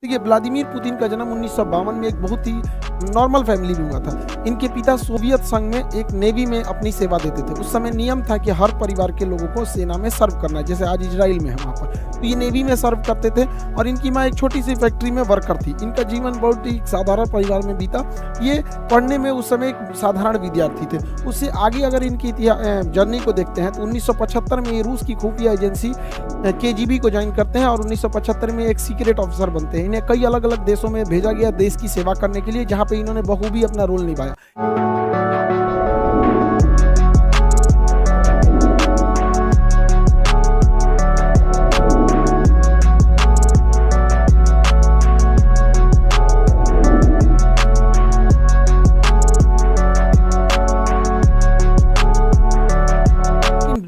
देखिए, Vladimir Putin का जन्म 1952 में एक बहुत ही नॉर्मल फैमिली में हुआ था। इनके पिता सोवियत संघ में एक नेवी में अपनी सेवा देते थे। उस समय नियम था कि हर परिवार के लोगों को सेना में सर्व करना है, जैसे आज इजराइल में है वहाँ पर। तो ये नेवी में सर्व करते थे और इनकी माँ एक छोटी सी फैक्ट्री में वर्कर थी। इनका जीवन बहुत ही साधारण परिवार में बीता। ये पढ़ने में उस समय एक साधारण विद्यार्थी थे। उससे आगे अगर इनकी जर्नी को देखते हैं तो 1975 में ये रूस की खुफिया एजेंसी केजीबी को ज्वाइन करते हैं और 1975 में एक सीक्रेट ऑफिसर बनते हैं। इन्हें कई अलग अलग देशों में भेजा गया देश की सेवा करने के लिए, जहां पे इन्होंने बखूबी अपना रोल निभाया।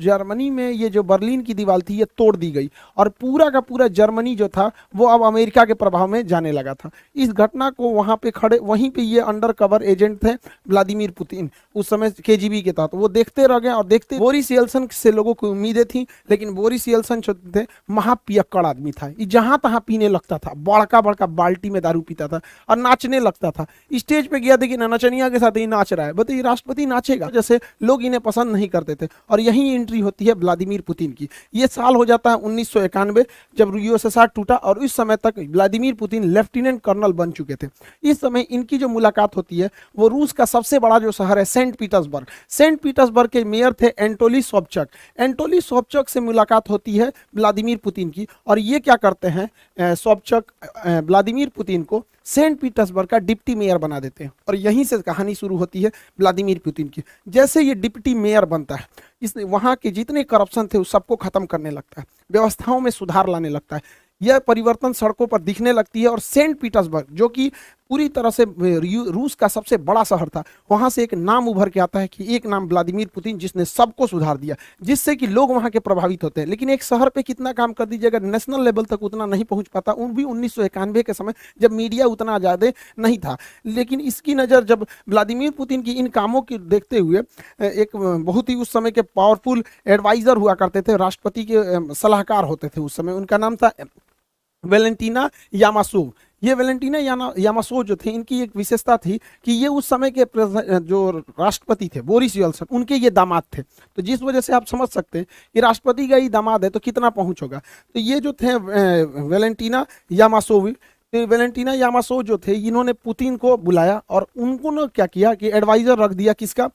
जर्मनी में ये जो बर्लिन की दीवार थी ये तोड़ दी गई और पूरा का पूरा जर्मनी जो था वो अब अमेरिका के प्रभाव में जाने लगा था। इस घटना को वहां पे खड़े वहीं पे ये अंडर कवर एजेंट थे व्लादिमीर पुतिन, उस समय केजीबी के तहत, वो देखते रह गए और देखते। बोरिस येल्सन से लोगों को उम्मीदें थी, लेकिन बोरिस येल्सन जो थे महापियक्कड़ आदमी था। ये जहां तहां पीने लगता था, बड़का बड़का बाल्टी में दारू पीता था और नाचने लगता था। स्टेज पे गया देखिए नचनिया के साथ ही नाच रहा है, बताइए राष्ट्रपति नाचेगा? जैसे लोग इन्हें पसंद नहीं करते थे और यही एंट्री होती है व्लादिमीर पुतिन की। ये साल हो जाता है 1991 जब यूएसएसआर टूटा और इस समय तक व्लादिमीर पुतिन लेफ्टिनेंट कर्नल बन चुके थे। इस समय इनकी जो मुलाकात होती है वो रूस का सबसे बड़ा जो शहर है सेंट पीटर्सबर्ग, सेंट पीटर्सबर्ग के मेयर थे एंटोली सोबचक। एंटोली सोबचक से मुलाकात होती है व्लादिमीर पुतिन की और ये क्या करते हैं, सोबचक व्लादिमीर पुतिन को सेंट पीटर्सबर्ग का डिप्टी मेयर बना देते हैं और यहीं से कहानी शुरू होती है व्लादिमीर पुतिन की। जैसे ये डिप्टी मेयर बनता है, इसने वहाँ के जितने करप्शन थे उस सबको खत्म करने लगता है, व्यवस्थाओं में सुधार लाने लगता है। यह परिवर्तन सड़कों पर दिखने लगती है और सेंट पीटर्सबर्ग जो कि पूरी तरह से रूस का सबसे बड़ा शहर था, वहाँ से एक नाम उभर के आता है कि एक नाम व्लादिमीर पुतिन, जिसने सबको सुधार दिया, जिससे कि लोग वहाँ के प्रभावित होते हैं। लेकिन एक शहर पे कितना काम कर दीजिए, अगर नेशनल लेवल तक उतना नहीं पहुँच पाता, उन भी 1991 के समय जब मीडिया उतना ज़्यादा नहीं था। लेकिन इसकी नज़र जब व्लादिमीर पुतिन की इन कामों की देखते हुए एक बहुत ही उस समय के पावरफुल एडवाइज़र हुआ करते थे, राष्ट्रपति के सलाहकार होते थे उस समय, उनका नाम था वेलेंटीना यामासोव। ये वेलेंटीना यामासोव जो थे, इनकी एक विशेषता थी कि ये उस समय के जो राष्ट्रपति थे बोरिस येल्सन, उनके ये दामाद थे। तो जिस वजह से आप समझ सकते हैं कि राष्ट्रपति का ही दामाद है तो कितना पहुंच होगा। तो ये जो थे वेलेंटीना यामासोव, तो वेलेंटीना यामासोव जो थे, इन्होंने पुतिन को बुलाया और उनको ने क्या किया कि एडवाइजर रख दिया किसका,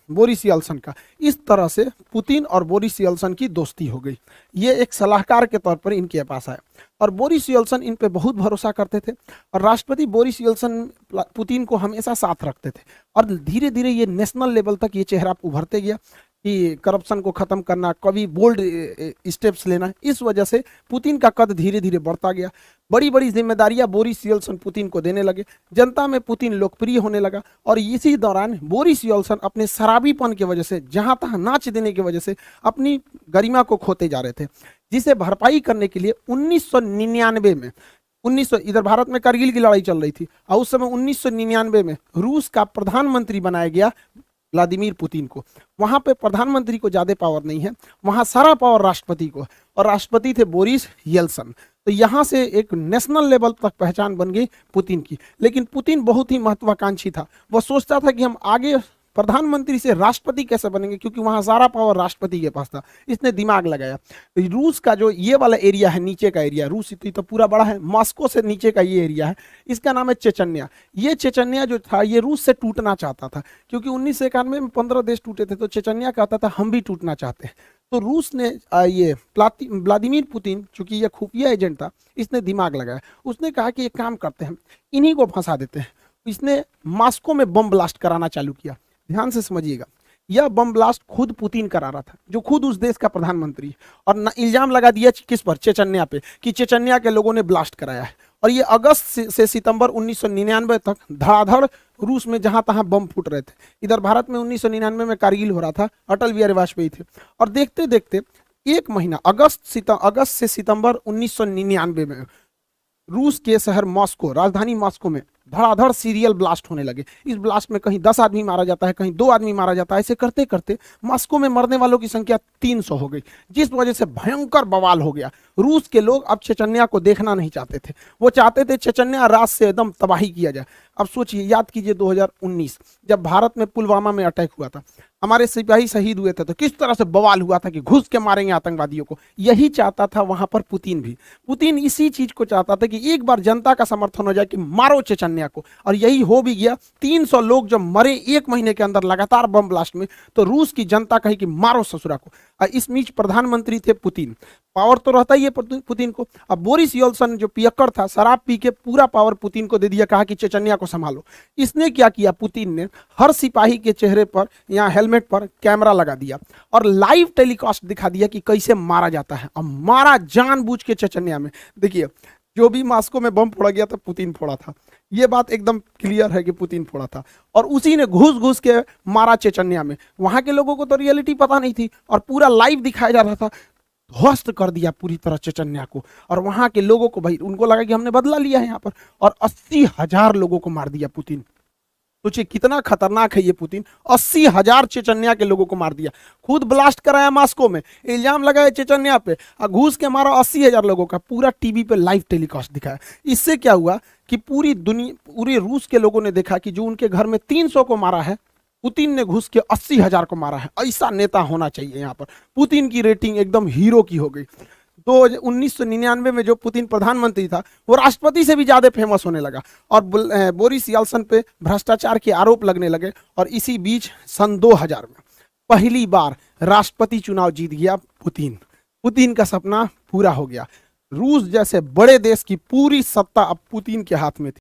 बोरिस येल्सन का। इस तरह से पुतिन और बोरिस येल्सन की दोस्ती हो गई। ये एक सलाहकार के तौर पर इनके पास आए और बोरिस येल्सन इन पे बहुत भरोसा करते थे और राष्ट्रपति बोरिस येल्सन पुतिन को हमेशा साथ रखते थे और धीरे धीरे ये नेशनल लेवल तक ये चेहरा उभरते गया कि करप्शन को खत्म करना, कभी बोल्ड स्टेप्स लेना। इस वजह से पुतिन का कद धीरे धीरे बढ़ता गया। बड़ी बड़ी जिम्मेदारियां बोरिस येल्सन पुतिन को देने लगे। जनता में पुतिन लोकप्रिय होने लगा और इसी दौरान बोरिस येल्सन अपने शराबीपन की वजह से, जहां तहां नाच देने की वजह से अपनी गरिमा को खोते जा रहे थे, जिसे भरपाई करने के लिए 1999 में इधर भारत में कारगिल की लड़ाई चल रही थी और उस समय 1999 में रूस का प्रधानमंत्री बनाया गया व्लादिमीर पुतिन को। वहां पे प्रधानमंत्री को ज्यादा पावर नहीं है, वहां सारा पावर राष्ट्रपति को, और राष्ट्रपति थे बोरिस येल्सन। तो यहाँ से एक नेशनल लेवल तक पहचान बन गई पुतिन की। लेकिन पुतिन बहुत ही महत्वाकांक्षी था, वह सोचता था कि हम आगे प्रधानमंत्री से राष्ट्रपति कैसे बनेंगे, क्योंकि वहां सारा पावर राष्ट्रपति के पास था। इसने दिमाग लगाया, रूस का जो ये वाला एरिया है, नीचे का एरिया, रूस इतनी तो पूरा बड़ा है, मॉस्को से नीचे का ये एरिया है, इसका नाम है चेचन्या। ये चेचन्या जो था ये रूस से टूटना चाहता था, क्योंकि 1991 में 15 देश टूटे थे, तो चेचन्या कहता था हम भी टूटना चाहते हैं। तो रूस ने ये व्लादिमीर पुतिन, चूंकि ये खुफिया एजेंट था, इसने दिमाग लगाया। उसने कहा कि एक काम करते हैं, इन्हीं को फंसा देते हैं। इसने मॉस्को में बम ब्लास्ट कराना चालू किया। ध्यान से समझिएगा, यह बम ब्लास्ट खुद पुतिन करा रहा था, जो खुद उस देश का प्रधानमंत्री है, और इल्जाम लगा दिया किस पर, चेचन्या पे, कि चेचन्या के लोगों ने ब्लास्ट कराया है। और ये अगस्त से सितंबर 1999 तक धड़ाधड़ रूस में जहां तहां बम फूट रहे थे। इधर भारत में 1999 में कारगिल हो रहा था, अटल बिहारी वाजपेयी थे, और देखते देखते एक महीना अगस्त से सितंबर 1999 में रूस के शहर मॉस्को, राजधानी मॉस्को में धड़ाधड़ सीरियल ब्लास्ट होने लगे। इस ब्लास्ट में कहीं 10 आदमी मारा जाता है, कहीं 2 आदमी मारा जाता है। ऐसे करते करते मॉस्को में मरने वालों की संख्या 300 हो गई, जिस वजह से भयंकर बवाल हो गया। रूस के लोग अब चेचन्या को देखना नहीं चाहते थे, वो चाहते थे चेचन्या रात से एकदम तबाही किया जाए। अब सोचिए, याद कीजिए 2019 जब भारत में पुलवामा में अटैक हुआ था, हमारे सिपाही शहीद हुए थे, तो किस तरह से बवाल हुआ था कि घुस के मारेंगे आतंकवादियों को। यही चाहता था वहां पर पुतिन भी। पुतिन इसी चीज को चाहता था कि एक बार जनता का समर्थन हो जाए कि मारो चेचन्या को, और यही हो भी गया। 300 लोग जब मरे 1 महीने के अंदर लगातार बम ब्लास्ट में, तो रूस की जनता कही कि मारो ससुरा को। इस बीच प्रधानमंत्री थे पुतिन, पावर तो रहता ही है पुतिन को। अब बोरिस यल्सन जो पियक्कड़ था, शराब पी के पूरा पावर पुतिन को दे दिया, कहा कि चेचन्या को संभालो। इसने क्या किया, पुतिन ने हर सिपाही के चेहरे पर या हेलमेट पर कैमरा लगा दिया और लाइव टेलीकास्ट दिखा दिया कि कैसे मारा जाता है। अब मारा जानबूझ के चेचन्या में। देखिए, जो भी मॉस्को में बम फोड़ा गया था पुतिन फोड़ा था, ये बात एकदम क्लियर है कि पुतिन फोड़ा था, और उसी ने घुस घुस के मारा चेचन्या में। वहां के लोगों को तो रियलिटी पता नहीं थी और पूरा लाइव दिखाया जा रहा था। ध्वस्त कर दिया पूरी तरह चेचन्या को, और वहां के लोगों को, भाई उनको लगा कि हमने बदला लिया है यहाँ पर, और 80,000 लोगों को मार दिया पुतिन। सोचिए कितना खतरनाक है ये पुतिन। 80,000 चेचन्या के लोगों को मार दिया, खुद ब्लास्ट कराया मॉस्को में, इल्जाम लगाया चेचन्या पे, और घूस के मारा 80,000 लोगों का। पूरा टीवी पे लाइव टेलीकास्ट दिखाया। इससे क्या हुआ कि पूरी दुनिया, पूरे रूस के लोगों ने देखा कि जो उनके घर में 300 को मारा है, पुतिन ने घुस के 80,000 को मारा है। ऐसा नेता होना चाहिए यहाँ पर। पुतिन की रेटिंग एकदम हीरो की हो गई। तो 1999 में जो पुतिन प्रधानमंत्री था, वो राष्ट्रपति से भी ज्यादा फेमस होने लगा, और बोरिस यल्सन पे भ्रष्टाचार के आरोप लगने लगे। और इसी बीच सन 2000 में पहली बार राष्ट्रपति चुनाव जीत गया पुतिन। पुतिन का सपना पूरा हो गया। रूस जैसे बड़े देश की पूरी सत्ता अब पुतिन के हाथ में थी।